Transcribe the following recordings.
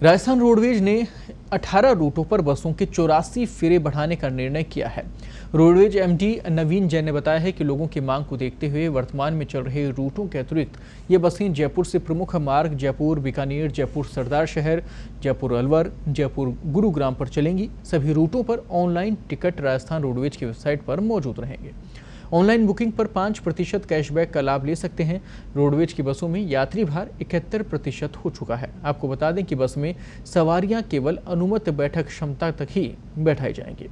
Rajasthan roadways ने 18 रूटों पर बसों के 84 फेरे बढ़ाने का निर्णय किया है। रोडवेज एमडी नवीन जैन ने बताया है कि लोगों की मांग को देखते हुए वर्तमान में चल रहे रूटों के अतिरिक्त ये बसें जयपुर से प्रमुख मार्ग जयपुर बीकानेर, जयपुर सरदार शहर, जयपुर अलवर, जयपुर गुरुग्राम पर चलेंगी। सभी रूटों पर ऑनलाइन टिकट राजस्थान रोडवेज की वेबसाइट पर मौजूद रहेंगे। ऑनलाइन बुकिंग पर 5% कैशबैक का लाभ ले सकते हैं। रोडवेज की बसों में यात्री भार 71% हो चुका है। आपको बता दें कि बस में सवारियां केवल अनुमत बैठक क्षमता तक ही बैठाई जाएंगी।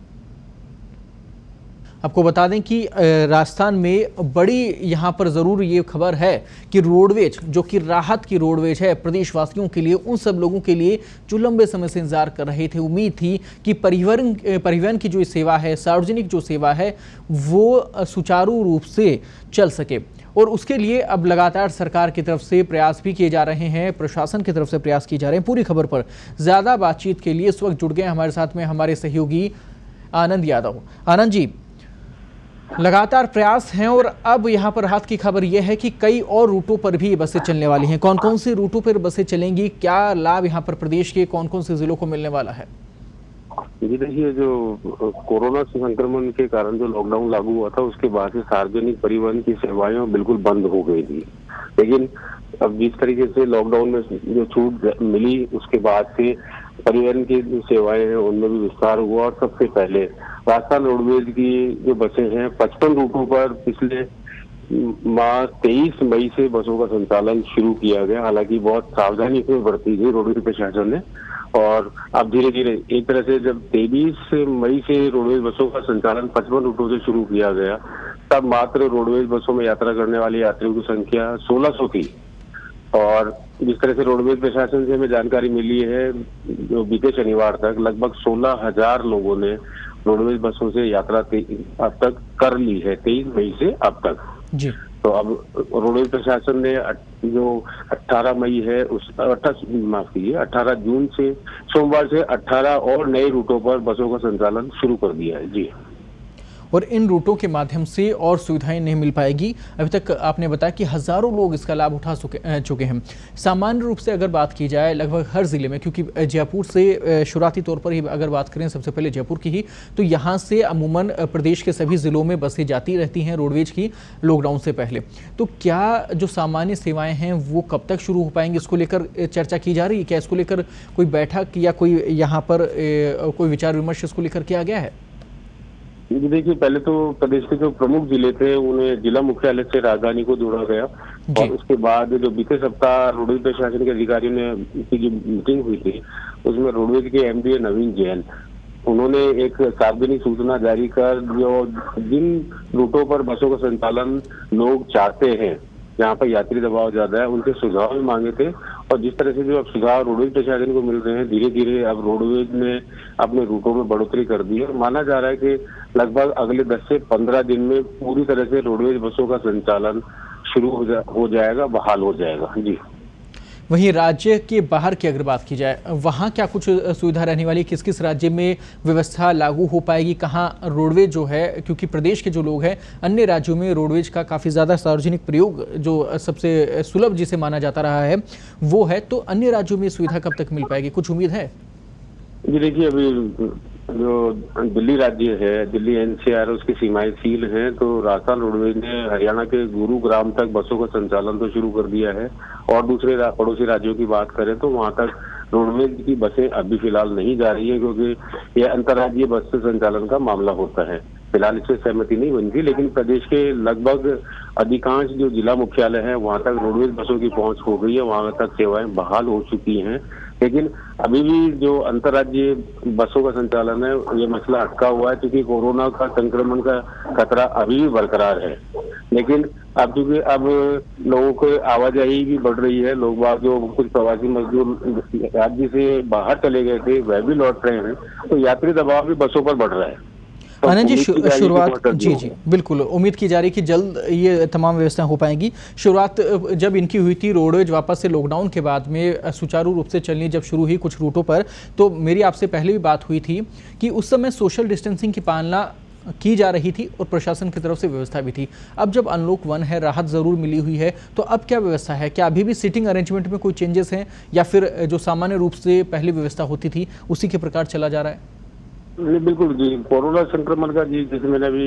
आपको बता दें कि राजस्थान में बड़ी यहाँ पर ज़रूर ये खबर है कि रोडवेज जो कि राहत की रोडवेज है प्रदेशवासियों के लिए, उन सब लोगों के लिए जो लंबे समय से इंतजार कर रहे थे, उम्मीद थी कि परिवहन की जो सेवा है, सार्वजनिक जो सेवा है, वो सुचारू रूप से चल सके। और उसके लिए अब लगातार सरकार की तरफ से प्रयास भी किए जा रहे हैं, प्रशासन की तरफ से प्रयास किए जा रहे हैं। पूरी खबर पर ज़्यादा बातचीत के लिए इस वक्त जुड़ गए हमारे साथ में हमारे सहयोगी आनंद यादव। आनंद जी, लगातार प्रयास हैं और अब यहाँ पर राहत की खबर यह है कि कई और रूटों पर भी बसें चलने वाली हैं। कौन कौन से रूटों पर बसें चलेंगी, क्या लाभ यहाँ पर प्रदेश के कौन कौन से जिलों को मिलने वाला है? जी देखिए, जो कोरोना संक्रमण के कारण जो लॉकडाउन लागू हुआ था उसके बाद से सार्वजनिक परिवहन की सेवाएं बिल्कुल बंद हो गई थी। लेकिन अब जिस तरीके से लॉकडाउन में जो छूट मिली उसके बाद से परिवहन की जो सेवाएं हैं उनमें भी विस्तार हुआ। और सबसे पहले राजस्थान रोडवेज की जो बसें हैं 55 रूटों पर पिछले माह 23 मई से बसों का संचालन शुरू किया गया। हालांकि बहुत सावधानी से बरती गई रोडवेज प्रशासन ने। और अब धीरे धीरे एक तरह से जब 23 मई से रोडवेज बसों का संचालन 55 रूटों से शुरू किया गया, तब मात्र रोडवेज बसों में यात्रा करने वाले यात्रियों की संख्या 1600 थी। और जिस तरह से रोडवेज प्रशासन से हमें जानकारी मिली है, जो बीते शनिवार तक लगभग 16,000 लोगों ने रोडवेज बसों से यात्रा अब तक कर ली है, 23 मई से अब तक जी। तो अब रोडवेज प्रशासन ने जो 18 मई है उस 18 जून से सोमवार से 18 और नए रूटों पर बसों का संचालन शुरू कर दिया है। जी। और इन रूटों के माध्यम से और सुविधाएं नहीं मिल पाएगी। अभी तक आपने बताया कि हज़ारों लोग इसका लाभ उठा चुके हैं। सामान्य रूप से अगर बात की जाए लगभग हर ज़िले में, क्योंकि जयपुर से शुरुआती तौर पर ही अगर बात करें सबसे पहले जयपुर की ही, तो यहाँ से अमूमन प्रदेश के सभी ज़िलों में बसें जाती रहती हैं रोडवेज की लॉकडाउन से पहले। तो क्या जो सामान्य सेवाएँ हैं वो कब तक शुरू हो पाएंगी, इसको लेकर चर्चा की जा रही है? क्या इसको लेकर कोई बैठक या कोई यहाँ पर कोई विचार विमर्श इसको लेकर किया गया है? देखिए, पहले तो प्रदेश के जो प्रमुख जिले थे उन्हें जिला मुख्यालय से राजधानी को जोड़ा गया। और उसके बाद जो बीते सप्ताह रोडवेज प्रशासन के अधिकारियों ने की जो मीटिंग हुई थी उसमें रोडवेज के एमडी नवीन जैन उन्होंने एक सार्वजनिक सूचना जारी कर जो जिन रूटों पर बसों का संचालन लोग चाहते हैं, जहाँ पर यात्री दबाव ज्यादा है, उनके सुझाव भी मांगे थे। और जिस तरह से जो अब सुझाव रोडवेज प्रशासन को मिल रहे हैं, धीरे धीरे अब रोडवेज ने अपने रूटों में बढ़ोतरी कर दी है। और माना जा रहा है कि लगभग अगले 10 से 15 दिन में पूरी तरह से रोडवेज बसों का संचालन शुरू हो जाएगा, बहाल हो जाएगा। जी। वहीं राज्य के बाहर की अगर बात की जाए, वहाँ क्या कुछ सुविधा रहने वाली, किस किस राज्य में व्यवस्था लागू हो पाएगी, कहाँ रोडवेज जो है, क्योंकि प्रदेश के जो लोग हैं अन्य राज्यों में रोडवेज का काफ़ी ज़्यादा सार्वजनिक प्रयोग जो सबसे सुलभ जिसे माना जाता रहा है वो है, तो अन्य राज्यों में सुविधा कब तक मिल पाएगी, कुछ उम्मीद है? जी देखिए, अभी जो दिल्ली राज्य है, दिल्ली एनसीआर, उसकी सीमाएं सील हैं। तो राजस्थान रोडवेज ने हरियाणा के गुरुग्राम तक बसों का संचालन तो शुरू कर दिया है। और दूसरे पड़ोसी राज्यों की बात करें तो वहां तक रोडवेज की बसें अभी फिलहाल नहीं जा रही है, क्योंकि यह अंतर्राज्यीय बस से संचालन का मामला होता है। फिलहाल इससे सहमति नहीं बनी थी। लेकिन प्रदेश के लगभग अधिकांश जो जिला मुख्यालय है वहां तक रोडवेज बसों की पहुंच हो गई है, वहां तक सेवाएं बहाल हो चुकी हैं। लेकिन अभी भी जो अंतर्राज्यीय बसों का संचालन है ये मसला अटका हुआ है, क्योंकि कोरोना का संक्रमण का खतरा अभी भी बरकरार है। लेकिन अब क्योंकि अब लोगों को आवाजाही भी बढ़ रही है, लोग बाग जो कुछ प्रवासी मजदूर राज्य से बाहर चले गए थे वह भी लौट रहे हैं, तो यात्री दबाव भी बसों पर बढ़ रहा है। आनंद जी, शुरुआत जी बिल्कुल उम्मीद की जा रही है कि जल्द ये तमाम व्यवस्थाएं हो पाएंगी। शुरुआत जब इनकी हुई थी रोडवेज वापस से लॉकडाउन के बाद में सुचारू रूप से चलनी जब शुरू हुई कुछ रूटों पर, तो मेरी आपसे पहले भी बात हुई थी कि उस समय सोशल डिस्टेंसिंग की पालना की जा रही थी और प्रशासन की तरफ से व्यवस्था भी थी। अब जब अनलॉक 1 है, राहत ज़रूर मिली हुई है, तो अब क्या व्यवस्था है? क्या अभी भी सीटिंग अरेंजमेंट में कोई चेंजेस हैं या फिर जो सामान्य रूप से पहले व्यवस्था होती थी उसी के प्रकार चला जा रहा है? नहीं, बिल्कुल जी। कोरोना संक्रमण का जी, जैसे मैंने अभी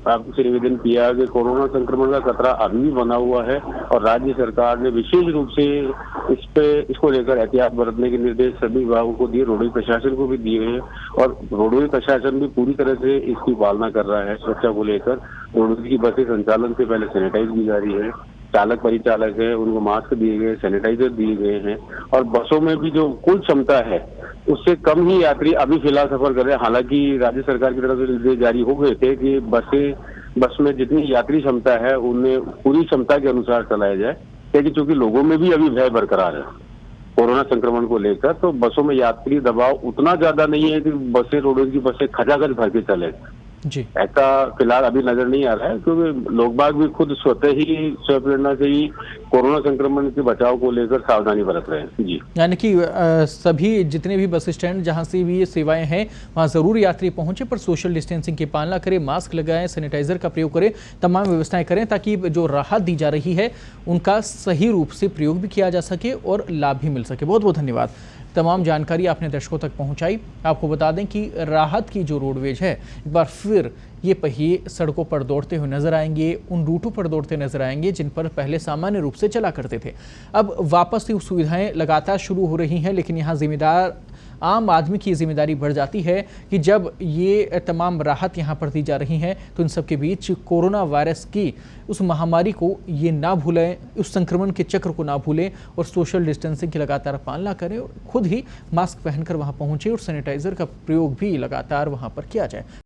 आपसे निवेदन किया कि कोरोना संक्रमण का खतरा अभी भी बना हुआ है और राज्य सरकार ने विशेष रूप से इसको लेकर एहतियात बरतने के निर्देश सभी विभागों को दिए, रोडवेज प्रशासन को भी दिए हैं और रोडवेज प्रशासन भी पूरी तरह से इसकी पालना कर रहा है। सुरक्षा को लेकर रोडवेज की बसें संचालन से पहले सैनिटाइज की जा रही है, चालक परिचालक है उनको मास्क दिए गए, सैनिटाइजर दिए गए हैं और बसों में भी जो कुल क्षमता है उससे कम ही यात्री अभी फिलहाल सफर कर रहे हैं। हालांकि राज्य सरकार की तरफ से निर्देश जारी हो गए थे कि बस में जितनी यात्री क्षमता है उन्हें पूरी क्षमता के अनुसार चलाया जाए, लेकिन चूंकि लोगों में भी अभी भय बरकरार है कोरोना संक्रमण को लेकर, तो बसों में यात्री दबाव उतना ज्यादा नहीं है कि बसें रोडवेज की बसें खचाखच भर के चले जी। ऐसा फिलहाल अभी नजर नहीं आ रहा है, क्योंकि लोग बाग भी खुद स्वतः ही स्वप्रेरणा से ही कोरोना संक्रमण के बचाव को लेकर सावधानी बरत रहे हैं जी। यानी कि सभी जितने भी बस स्टैंड जहां से भी ये सेवाएं हैं वहां जरूर यात्री पहुंचे, पर सोशल डिस्टेंसिंग की पालना करें, मास्क लगाएं, सैनिटाइजर का प्रयोग करें, तमाम व्यवस्थाएं करें ताकि जो राहत दी जा रही है उनका सही रूप से प्रयोग भी किया जा सके और लाभ भी मिल सके। बहुत बहुत धन्यवाद। तमाम जानकारी आपने दर्शकों तक पहुंचाई। आपको बता दें कि राहत की जो रोडवेज है, एक बार फिर ये पहिए सड़कों पर दौड़ते हुए नजर आएंगे, उन रूटों पर दौड़ते नजर आएंगे जिन पर पहले सामान्य रूप से चला करते थे। अब वापस से सुविधाएं लगातार शुरू हो रही हैं, लेकिन यहाँ जिम्मेदार आम आदमी की जिम्मेदारी बढ़ जाती है कि जब ये तमाम राहत यहाँ पर दी जा रही हैं तो इन सब के बीच कोरोना वायरस की उस महामारी को ये ना भूलें, उस संक्रमण के चक्र को ना भूलें और सोशल डिस्टेंसिंग की लगातार पालना करें और खुद ही मास्क पहनकर वहाँ पहुँचे और सैनिटाइजर का प्रयोग भी लगातार वहाँ पर किया जाए।